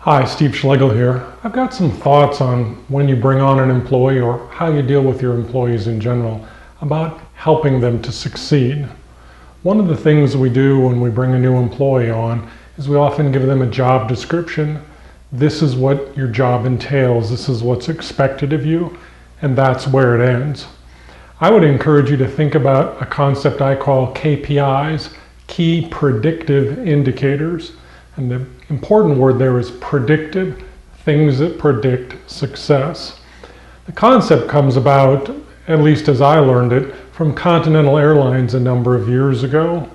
Hi, Steve Schlegel here. I've got some thoughts on when you bring on an employee or how you deal with your employees in general about helping them to succeed. One of the things we do when we bring a new employee on is we often give them a job description. This is what your job entails. This is what's expected of you, and that's where it ends. I would encourage you to think about a concept I call KPIs, Key Predictive Indicators. And the important word there is predictive, things that predict success. The concept comes about, at least as I learned it, from Continental Airlines a number of years ago.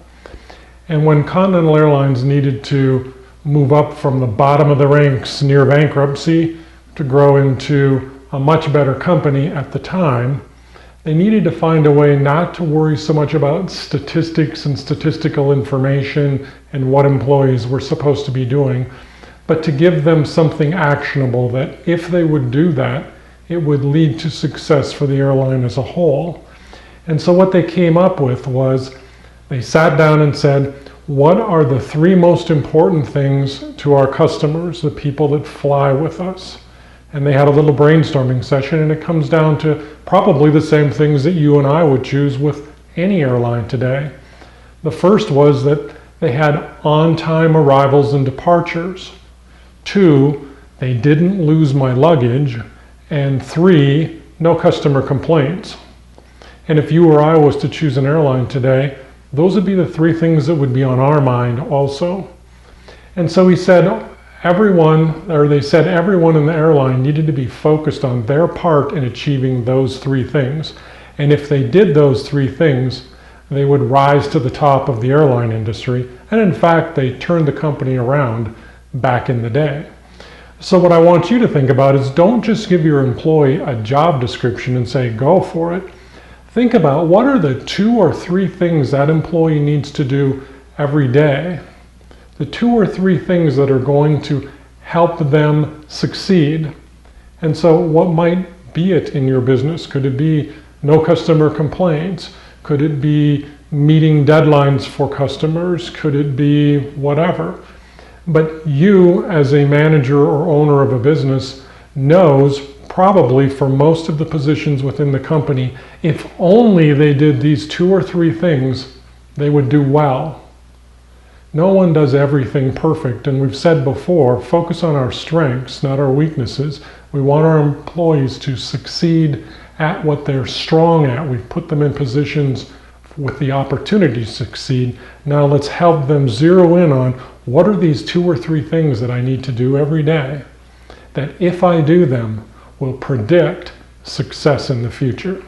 And when Continental Airlines needed to move up from the bottom of the ranks near bankruptcy to grow into a much better company at the time, they needed to find a way not to worry so much about statistics and statistical information and what employees were supposed to be doing, but to give them something actionable that if they would do that, it would lead to success for the airline as a whole. And so what they came up with was they sat down and said, what are the three most important things to our customers, the people that fly with us? And they had a little brainstorming session, and it comes down to probably the same things that you and I would choose with any airline today. The first was that they had on-time arrivals and departures. 2, they didn't lose my luggage. And 3, no customer complaints. And if you or I was to choose an airline today, those would be the 3 things that would be on our mind also. And so he said, everyone in the airline needed to be focused on their part in achieving those 3 things. And if they did those 3 things, they would rise to the top of the airline industry. And in fact, they turned the company around back in the day. So what I want you to think about is don't just give your employee a job description and say, go for it. Think about what are the 2 or 3 things that employee needs to do every day. The 2 or 3 things that are going to help them succeed. And so what might be it in your business? Could it be no customer complaints? Could it be meeting deadlines for customers? Could it be whatever? But you as a manager or owner of a business knows probably for most of the positions within the company, if only they did these 2 or 3 things, they would do well. No one does everything perfect, and we've said before, focus on our strengths, not our weaknesses. We want our employees to succeed at what they're strong at. We've put them in positions with the opportunity to succeed. Now let's help them zero in on what are these 2 or 3 things that I need to do every day that if I do them will predict success in the future.